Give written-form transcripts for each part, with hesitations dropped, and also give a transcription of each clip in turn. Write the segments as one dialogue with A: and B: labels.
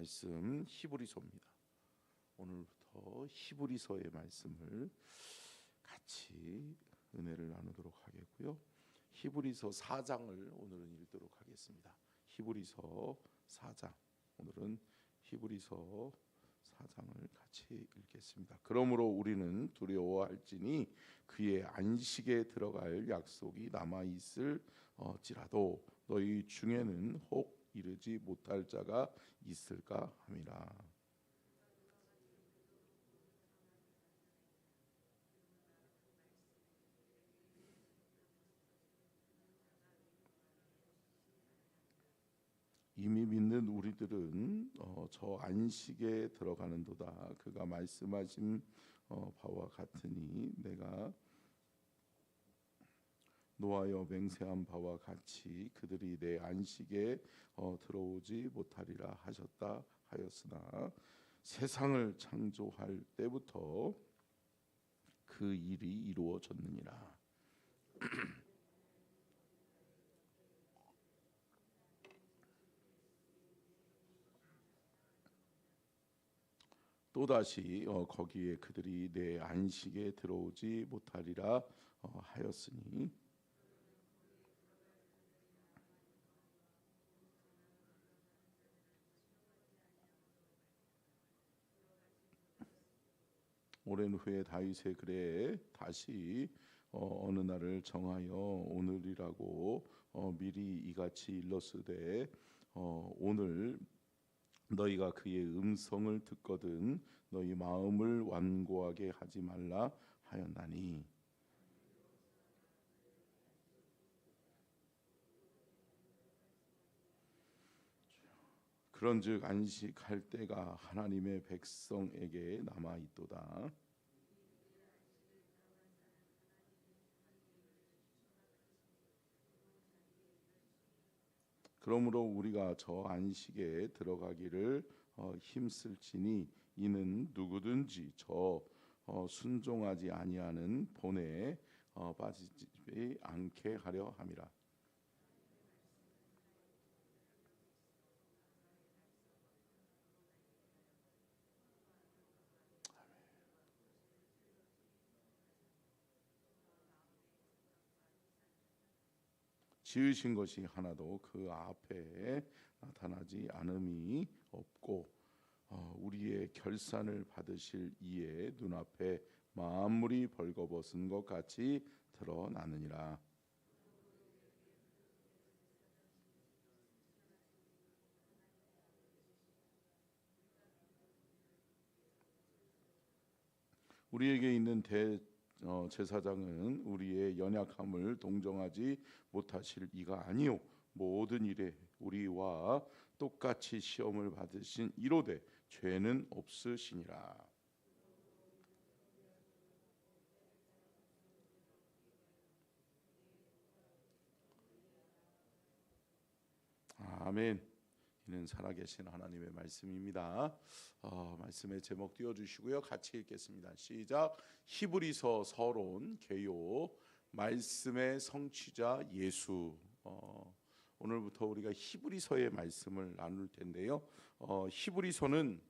A: 말씀 히브리서입니다. 오늘부터 히브리서의 말씀을 같이 은혜를 나누도록 하겠고요. 히브리서 4장을 오늘은 읽도록 하겠습니다. 히브리서 4장. 오늘은 히브리서 4장을 같이 읽겠습니다. 그러므로 우리는 두려워할지니 그의 안식에 들어갈 약속이 남아 있을지라도 너희 중에는 혹 이르지 못할 자가 있을까 함이라. 이미 믿는 우리들은 저 안식에 들어가는도다. 그가 말씀하신 바와 같으니 내가 노하여 맹세한 바와 같이 그들이 내 안식에 들어오지 못하리라 하셨다 하였으나 세상을 창조할 때부터 그 일이 이루어졌느니라. 또다시 거기에 그들이 내 안식에 들어오지 못하리라 하였으니 오랜 후에 다윗의 글에 다시 어느 날을 정하여 오늘이라고 미리 이같이 일렀으되 오늘 너희가 그의 음성을 듣거든 너희 마음을 완고하게 하지 말라 하였나니. 그런즉 안식할 때가 하나님의 백성에게 남아 있도다. 그러므로 우리가 저 안식에 들어가기를 힘쓸지니 이는 누구든지 저 순종하지 아니하는 본에 빠지지 않게 하려 함이라. 지으신 것이 하나도 그 앞에 나타나지 않음이 없고 우리의 결산을 받으실 이의 눈앞에 만물이 벌거벗은 것 같이 드러나느니라. 우리에게 있는 제사장은 우리의 연약함을 동정하지 못하실 이가 아니요 모든 일에 우리와 똑같이 시험을 받으신 이로되 죄는 없으시니라. 아멘. 이는 살아계신 하나님의 말씀입니다. 말씀의 제목 띄워주시고요. 같이 읽겠습니다. 시작. 히브리서 서론 개요 말씀의 성취자 예수. 오늘부터 우리가 히브리서의 말씀을 나눌 텐데요. 히브리서는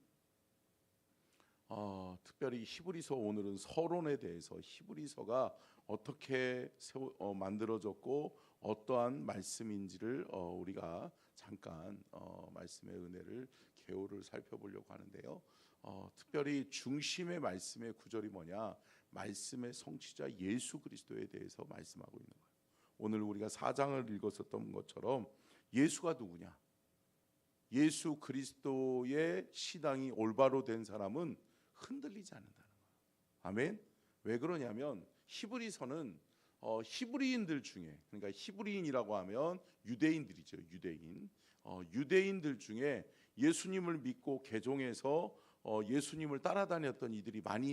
A: 특별히 히브리서 오늘은 서론에 대해서 히브리서가 어떻게 만들어졌고 어떠한 말씀인지를 우리가 잠깐 말씀의 은혜를 개요를 살펴보려고 하는데요. 특별히 중심의 말씀의 구절이 뭐냐? 말씀의 성취자 예수 그리스도에 대해서 말씀하고 있는 거예요. 오늘 우리가 4장을 읽었었던 것처럼 예수가 누구냐? 예수 그리스도의 신앙이 올바로 된 사람은 흔들리지 않는다는 거예요. 아멘. 왜 그러냐면 히브리서는 히브리인들 중에, 그러니까 히브리인이라고 하면 유대인들이죠. 유대인들 중에 예수님을 믿고 개종해서 예수님을 따라다녔던 이들이 많이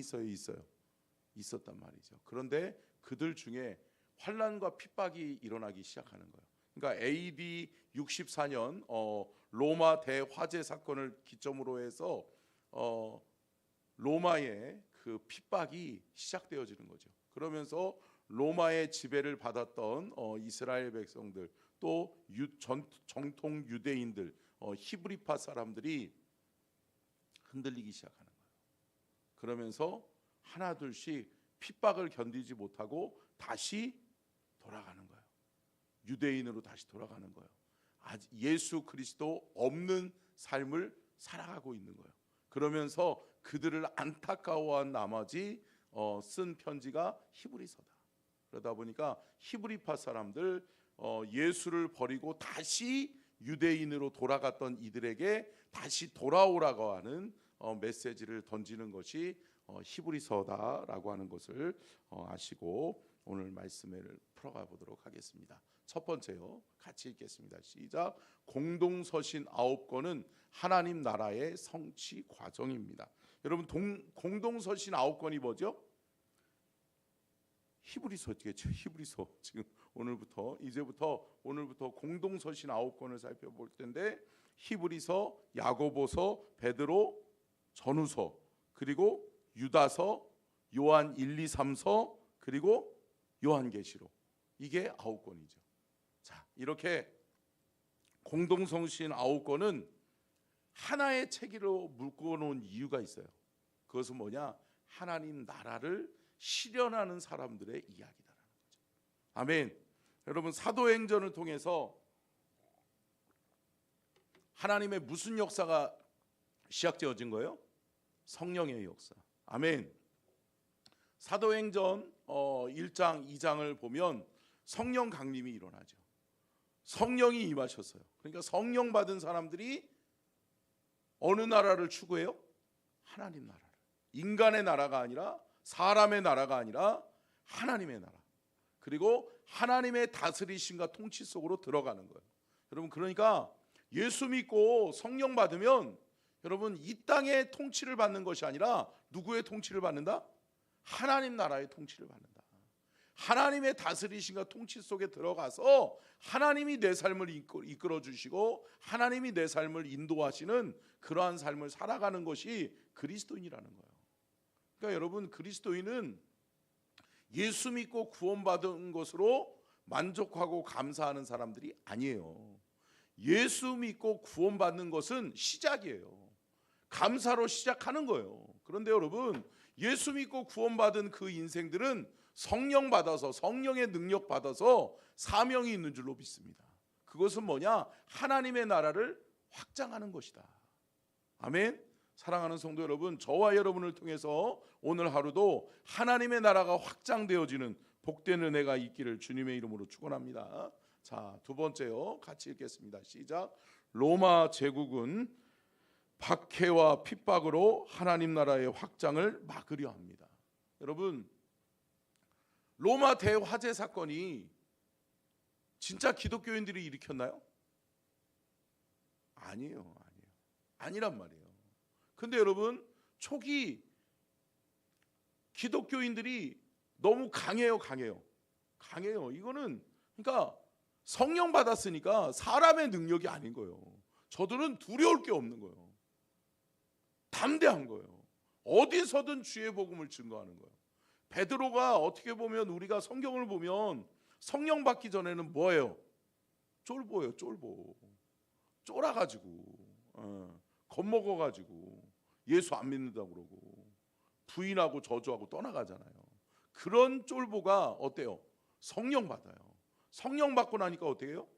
A: 있었단 말이죠. 그런데 그들 중에 환난과 핍박이 일어나기 시작하는 거예요. 그러니까 AD 64년 로마 대화재 사건을 기점으로 해서 로마의 그 핍박이 시작되어지는 거죠. 그러면서 로마의 지배를 받았던 이스라엘 백성들 또 정통 유대인들 히브리파 사람들이 흔들리기 시작하는 거예요. 그러면서 하나 둘씩 핍박을 견디지 못하고 다시 돌아가는 거예요. 유대인으로 다시 돌아가는 거예요. 예수 그리스도 없는 삶을 살아가고 있는 거예요. 그러면서 그들을 안타까워한 나머지 쓴 편지가 히브리서다. 그러다 보니까 히브리파 사람들 예수를 버리고 다시 유대인으로 돌아갔던 이들에게 다시 돌아오라고 하는 메시지를 던지는 것이 히브리서다라고 하는 것을 아시고 오늘 말씀을 풀어가 보도록 하겠습니다. 첫 번째요, 같이 읽겠습니다. 시작. 공동서신 9권은 하나님 나라의 성취 과정입니다. 여러분 공동서신 9권이 뭐죠? 히브리서겠죠. 히브리서. 지금 이제부터 오늘부터 공동서신 9권을 살펴볼 텐데 히브리서, 야고보서, 베드로, 전후서, 그리고 유다서, 요한 1, 2, 3서, 그리고 요한계시록. 이게 9권이죠. 자, 이렇게 공동서신 9권은 하나의 책으로 묶어놓은 이유가 있어요. 그것은 뭐냐? 하나님 나라를 실현하는 사람들의 이야기다라는 거죠. 아멘. 여러분 사도행전을 통해서 하나님의 무슨 역사가 시작되어진 거예요? 성령의 역사. 아멘. 사도행전 1장 2장을 보면 성령 강림이 일어나죠. 성령이 임하셨어요. 그러니까 성령 받은 사람들이 어느 나라를 추구해요? 하나님 나라를. 인간의 나라가 아니라, 사람의 나라가 아니라 하나님의 나라. 그리고 하나님의 다스리심과 통치 속으로 들어가는 거예요. 여러분 그러니까 예수 믿고 성령 받으면 여러분 이 땅의 통치를 받는 것이 아니라 누구의 통치를 받는다? 하나님 나라의 통치를 받는다. 하나님의 다스리심과 통치 속에 들어가서 하나님이 내 삶을 이끌어 주시고 하나님이 내 삶을 인도하시는 그러한 삶을 살아가는 것이 그리스도인이라는 거예요. 그러니까 여러분 그리스도인은 예수 믿고 구원받은 것으로 만족하고 감사하는 사람들이 아니에요. 예수 믿고 구원받는 것은 시작이에요. 감사로 시작하는 거예요. 그런데 여러분 예수 믿고 구원받은 그 인생들은 성령 받아서, 성령의 능력 받아서 사명이 있는 줄로 믿습니다. 그것은 뭐냐? 하나님의 나라를 확장하는 것이다. 아멘. 사랑하는 성도 여러분, 저와 여러분을 통해서 오늘 하루도 하나님의 나라가 확장되어지는 복된 은혜가 있기를 주님의 이름으로 축원합니다. 자, 두 번째요, 같이 읽겠습니다. 시작. 로마 제국은 박해와 핍박으로 하나님 나라의 확장을 막으려 합니다. 여러분 로마 대화재 사건이 진짜 기독교인들이 일으켰나요? 아니에요. 아니란 말이에요. 근데 여러분 초기 기독교인들이 너무 강해요. 이거는 그러니까 성령 받았으니까 사람의 능력이 아닌 거예요. 저들은 두려울 게 없는 거예요. 담대한 거예요. 어디서든 주의 복음을 증거하는 거예요. 베드로가 어떻게 보면 우리가 성경을 보면 성령 받기 전에는 뭐예요? 쫄보예요. 쫄아가지고 겁먹어가지고 예수 안 믿는다고 그러고 부인하고 저주하고 떠나가잖아요. 그런 쫄보가 어때요? 성령 받아요. 성령 받고 나니까 어떻게 해요?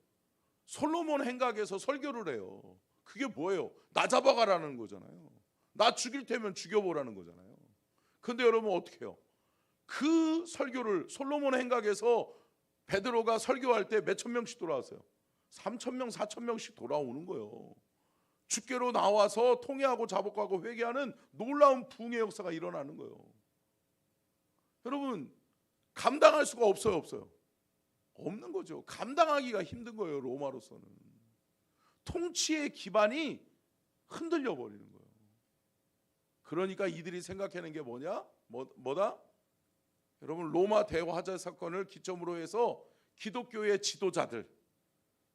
A: 솔로몬 행각에서 설교를 해요. 그게 뭐예요? 나 잡아가라는 거잖아요. 나 죽일 테면 죽여보라는 거잖아요. 근데 여러분 어떻게 해요? 그 설교를 솔로몬 행각에서 베드로가 설교할 때 몇천 명씩 돌아왔어요. 3,000명, 4,000명씩 돌아오는 거예요. 주께로 나와서 통회하고 자복하고 회개하는 놀라운 부흥의 역사가 일어나는 거예요. 여러분 감당할 수가 없어요? 없는 거죠. 감당하기가 힘든 거예요. 로마로서는 통치의 기반이 흔들려 버리는 거예요. 그러니까 이들이 생각하는 게 뭐다? 여러분 로마 대화재 사건을 기점으로 해서 기독교의 지도자들,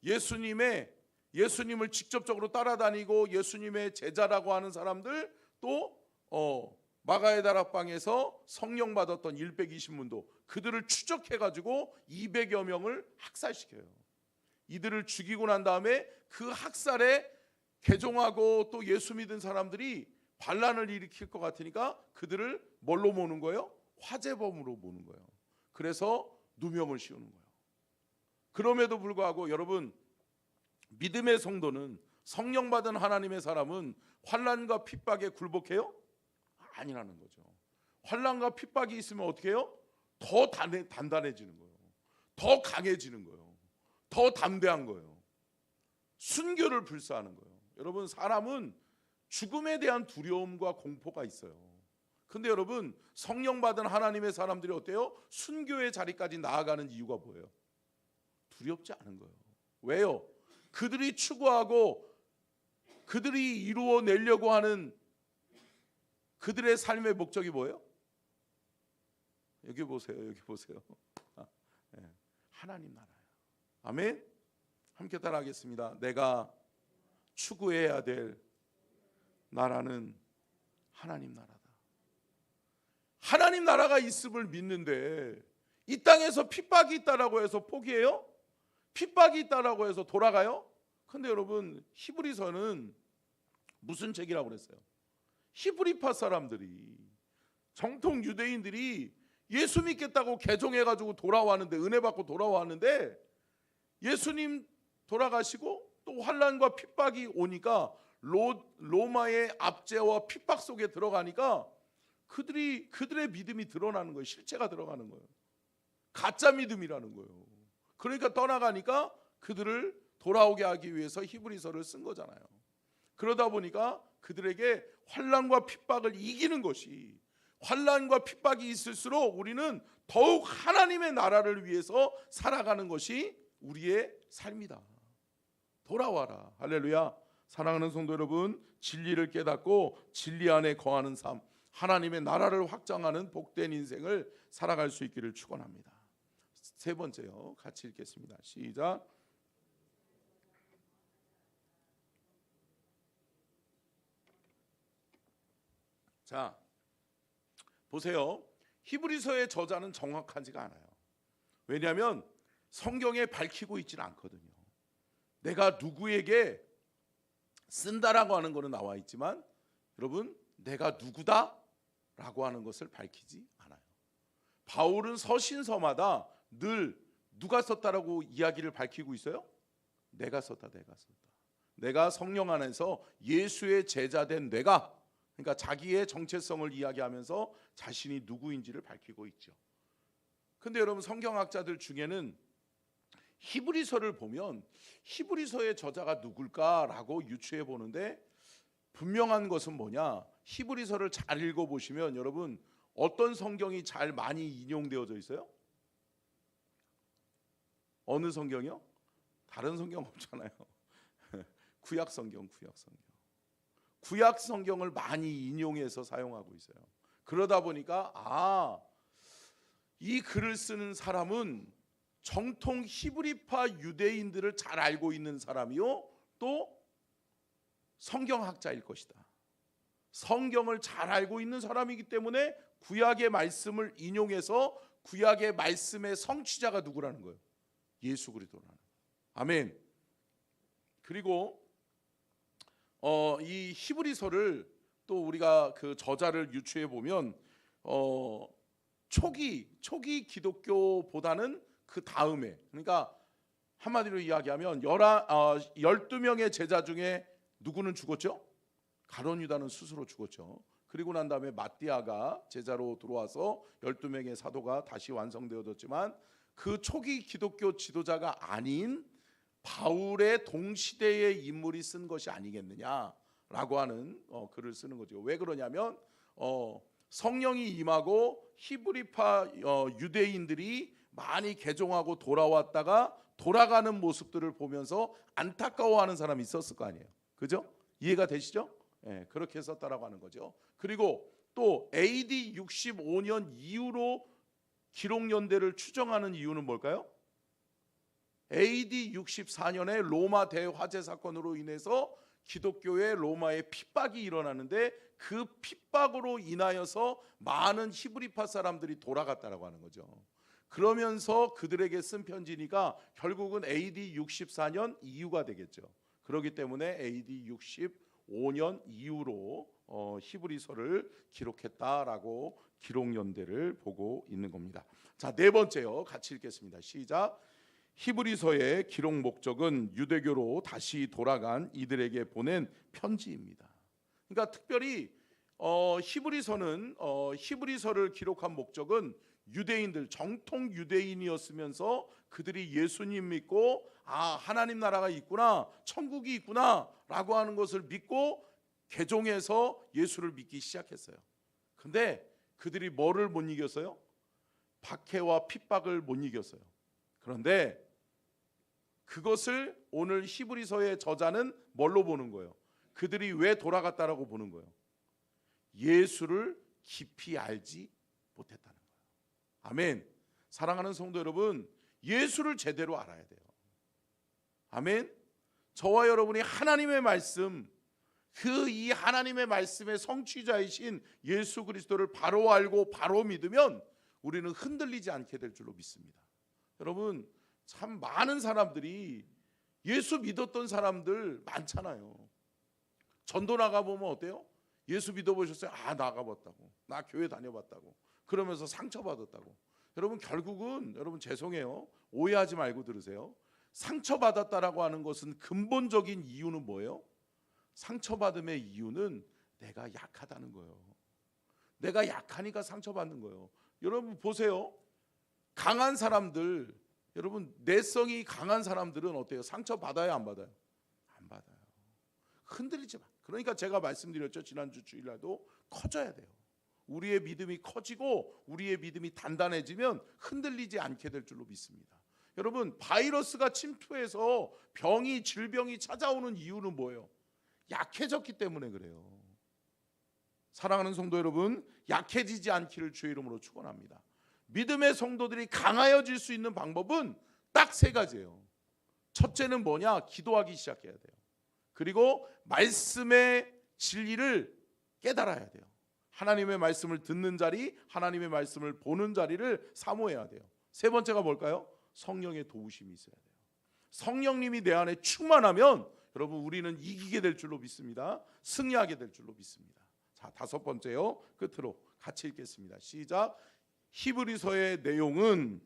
A: 예수님을 직접적으로 따라다니고 예수님의 제자라고 하는 사람들, 또 마가의 다락방에서 성령 받았던 120문도 그들을 추적해가지고 200여 명을 학살시켜요. 이들을 죽이고 난 다음에 그 학살에 개종하고 또 예수 믿은 사람들이 반란을 일으킬 것 같으니까 그들을 뭘로 모는 거예요? 화재범으로 모는 거예요. 그래서 누명을 씌우는 거예요. 그럼에도 불구하고 여러분, 믿음의 성도는, 성령 받은 하나님의 사람은 환난과 핍박에 굴복해요? 아니라는 거죠. 환난과 핍박이 있으면 어떻게 해요? 더 단단해지는 거예요. 더 강해지는 거예요. 더 담대한 거예요. 순교를 불사하는 거예요. 여러분, 사람은 죽음에 대한 두려움과 공포가 있어요. 근데 여러분, 성령 받은 하나님의 사람들이 어때요? 순교의 자리까지 나아가는 이유가 뭐예요? 두렵지 않은 거예요. 왜요? 그들이 추구하고 그들이 이루어내려고 하는 그들의 삶의 목적이 뭐예요? 여기 보세요. 여기 보세요. 하나님 나라예요. 아멘. 함께 따라하겠습니다. 내가 추구해야 될 나라는 하나님 나라다. 하나님 나라가 있음을 믿는데 이 땅에서 핍박이 있다라고 해서 포기해요? 핍박이 있다라고 해서 돌아가요? 근데 여러분, 히브리서는 무슨 책이라고 그랬어요? 히브리파 사람들이, 정통 유대인들이 예수 믿겠다고 개종해가지고 돌아왔는데, 은혜 받고 돌아왔는데, 예수님 돌아가시고 또 환난과 핍박이 오니까 로마의 압제와 핍박 속에 들어가니까 그들의 믿음이 드러나는 거예요. 실체가 들어가는 거예요. 가짜 믿음이라는 거예요. 그러니까 떠나가니까 그들을 돌아오게 하기 위해서 히브리서를 쓴 거잖아요. 그러다 보니까 그들에게 환난과 핍박을 이기는 것이, 환난과 핍박이 있을수록 우리는 더욱 하나님의 나라를 위해서 살아가는 것이 우리의 삶이다. 돌아와라. 할렐루야. 사랑하는 성도 여러분, 진리를 깨닫고 진리 안에 거하는 삶, 하나님의 나라를 확장하는 복된 인생을 살아갈 수 있기를 축원합니다. 세 번째요. 같이 읽겠습니다. 시작. 자, 보세요. 히브리서의 저자는 정확하지가 않아요. 왜냐하면 성경에 밝히고 있지는 않거든요. 내가 누구에게 쓴다라고 하는 것은 나와 있지만, 여러분, 내가 누구다 라고 하는 것을 밝히지 않아요. 바울은 서신서마다 늘 누가 썼다라고 이야기를 밝히고 있어요? 내가 썼다, 내가 썼다. 내가 성령 안에서 예수의 제자된 내가, 그러니까 자기의 정체성을 이야기하면서 자신이 누구인지를 밝히고 있죠. 근데 여러분, 성경학자들 중에는 히브리서를 보면 히브리서의 저자가 누굴까라고 유추해 보는데, 분명한 것은 뭐냐? 히브리서를 잘 읽어보시면 여러분, 어떤 성경이 잘 많이 인용되어져 있어요? 어느 성경이요? 다른 성경 없잖아요. 구약 성경. 구약 성경을 많이 인용해서 사용하고 있어요. 그러다 보니까 이 글을 쓰는 사람은 정통 히브리파 유대인들을 잘 알고 있는 사람이요, 또 성경학자일 것이다. 성경을 잘 알고 있는 사람이기 때문에 구약의 말씀을 인용해서 구약의 말씀의 성취자가 누구라는 거예요? 예수 그리스도라는 거예요. 아멘. 그리고 이 히브리서를 또 우리가 그 저자를 유추해 보면 초기 기독교보다는 그 다음에, 그러니까 한마디로 이야기하면 12명의 제자 중에 누구는 죽었죠? 가룟 유다는 스스로 죽었죠. 그리고 난 다음에 마띠아가 제자로 들어와서 12명의 사도가 다시 완성되어졌지만, 그 초기 기독교 지도자가 아닌 바울의 동시대의 인물이 쓴 것이 아니겠느냐라고 하는 글을 쓰는 거죠. 왜 그러냐면 성령이 임하고 히브리파 유대인들이 많이 개종하고 돌아왔다가 돌아가는 모습들을 보면서 안타까워하는 사람이 있었을 거 아니에요. 그죠? 이해가 되시죠? 그렇게 썼다라고 하는 거죠. 그리고 또 AD 65년 이후로 기록 연대를 추정하는 이유는 뭘까요? AD 64년에 로마 대화재 사건으로 인해서 기독교의 로마의 핍박이 일어나는데, 그 핍박으로 인하여서 많은 히브리파 사람들이 돌아갔다라고 하는 거죠. 그러면서 그들에게 쓴 편지니까 결국은 AD 64년 이후가 되겠죠. 그렇기 때문에 AD 5년 이후로 히브리서를 기록했다라고 기록 연대를 보고 있는 겁니다. 자, 네 번째요. 같이 읽겠습니다. 시작. 히브리서의 기록 목적은 유대교로 다시 돌아간 이들에게 보낸 편지입니다. 그러니까 특별히 히브리서를 기록한 목적은 유대인들, 정통 유대인이었으면서 그들이 예수님 믿고 하나님 나라가 있구나, 천국이 있구나 라고 하는 것을 믿고 개종해서 예수를 믿기 시작했어요. 근데 그들이 뭐를 못 이겼어요? 박해와 핍박을 못 이겼어요. 그런데 그것을 오늘 히브리서의 저자는 뭘로 보는 거예요? 그들이 왜 돌아갔다라고 보는 거예요? 예수를 깊이 알지 못했다는 거예요. 아멘. 사랑하는 성도 여러분, 예수를 제대로 알아야 돼요. 아멘. 저와 여러분이 하나님의 말씀, 이 하나님의 말씀의 성취자이신 예수 그리스도를 바로 알고 바로 믿으면 우리는 흔들리지 않게 될 줄로 믿습니다. 여러분, 참 많은 사람들이 예수 믿었던 사람들 많잖아요. 전도 나가보면 어때요? 예수 믿어보셨어요? 나가봤다고, 나 교회 다녀봤다고, 그러면서 상처받았다고. 여러분, 결국은 여러분 죄송해요, 오해하지 말고 들으세요. 상처받았다라고 하는 것은 근본적인 이유는 뭐예요? 상처받음의 이유는 내가 약하다는 거예요. 내가 약하니까 상처받는 거예요. 여러분 보세요, 강한 사람들, 여러분 내성이 강한 사람들은 어때요? 상처받아요, 안 받아요? 안 받아요. 흔들리지 마. 그러니까 제가 말씀드렸죠, 지난주 주일날도. 커져야 돼요. 우리의 믿음이 커지고 우리의 믿음이 단단해지면 흔들리지 않게 될 줄로 믿습니다. 여러분, 바이러스가 침투해서 질병이 찾아오는 이유는 뭐예요? 약해졌기 때문에 그래요. 사랑하는 성도 여러분, 약해지지 않기를 주의 이름으로 축원합니다. 믿음의 성도들이 강하여질 수 있는 방법은 딱 세 가지예요. 첫째는 뭐냐? 기도하기 시작해야 돼요. 그리고 말씀의 진리를 깨달아야 돼요. 하나님의 말씀을 듣는 자리, 하나님의 말씀을 보는 자리를 사모해야 돼요. 세 번째가 뭘까요? 성령의 도우심이 있어야 돼요. 성령님이 내 안에 충만하면 여러분 우리는 이기게 될 줄로 믿습니다. 승리하게 될 줄로 믿습니다. 자, 다섯 번째요. 끝으로 같이 읽겠습니다. 시작. 히브리서의 내용은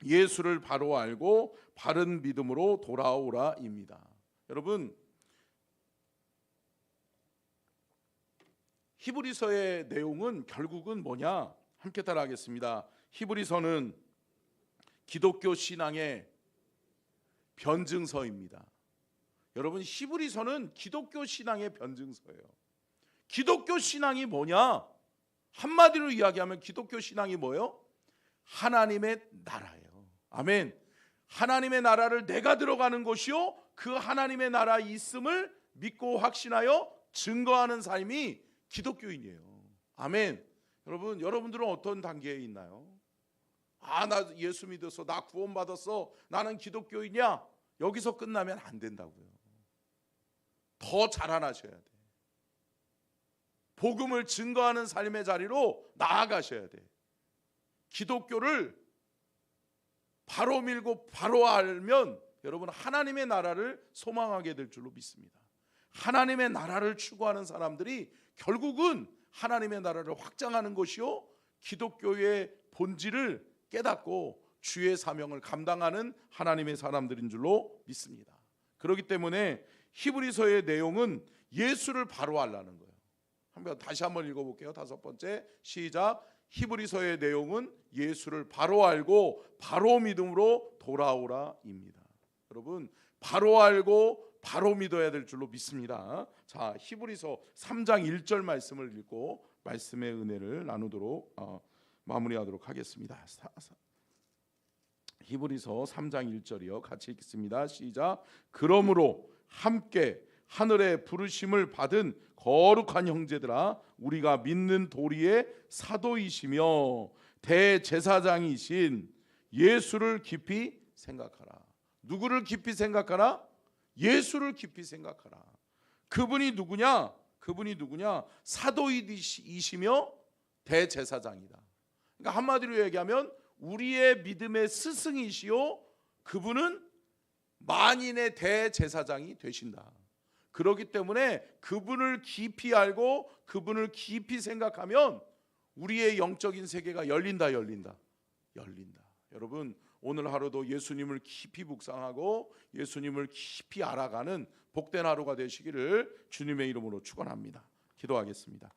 A: 예수를 바로 알고 바른 믿음으로 돌아오라입니다. 여러분, 히브리서의 내용은 결국은 뭐냐? 함께 따라하겠습니다. 히브리서는 기독교 신앙의 변증서입니다. 여러분, 히브리서는 기독교 신앙의 변증서예요. 기독교 신앙이 뭐냐? 한마디로 이야기하면 기독교 신앙이 뭐예요? 하나님의 나라예요. 아멘. 하나님의 나라를 내가 들어가는 것이요, 그 하나님의 나라 있음을 믿고 확신하여 증거하는 삶이 기독교인이에요. 아멘. 여러분들은 어떤 단계에 있나요? 나 예수 믿었어, 나 구원받았어, 나는 기독교인이야. 여기서 끝나면 안 된다고요. 더 자라나셔야 돼. 복음을 증거하는 삶의 자리로 나아가셔야 돼. 기독교를 바로 밀고 바로 알면 여러분 하나님의 나라를 소망하게 될 줄로 믿습니다. 하나님의 나라를 추구하는 사람들이 결국은 하나님의 나라를 확장하는 것이요, 기독교의 본질을 깨닫고 주의 사명을 감당하는 하나님의 사람들인 줄로 믿습니다. 그렇기 때문에 히브리서의 내용은 예수를 바로 알라는 거예요. 다시 한번 읽어볼게요. 다섯 번째, 시작. 히브리서의 내용은 예수를 바로 알고 바로 믿음으로 돌아오라입니다. 여러분, 바로 알고 바로 믿어야 될 줄로 믿습니다. 자, 히브리서 3장 1절 말씀을 읽고 말씀의 은혜를 나누도록 마무리하도록 하겠습니다. 히브리서 3장 1절이요. 같이 읽겠습니다. 시작. 그러므로 함께 하늘의 부르심을 받은 거룩한 형제들아, 우리가 믿는 도리의 사도이시며 대제사장이신 예수를 깊이 생각하라. 누구를 깊이 생각하라? 예수를 깊이 생각하라. 그분이 누구냐? 사도이시며 대제사장이다. 그러니까 한마디로 얘기하면 우리의 믿음의 스승이시요, 그분은 만인의 대제사장이 되신다. 그렇기 때문에 그분을 깊이 알고 그분을 깊이 생각하면 우리의 영적인 세계가 열린다. 여러분, 오늘 하루도 예수님을 깊이 묵상하고 예수님을 깊이 알아가는 복된 하루가 되시기를 주님의 이름으로 축원합니다. 기도하겠습니다.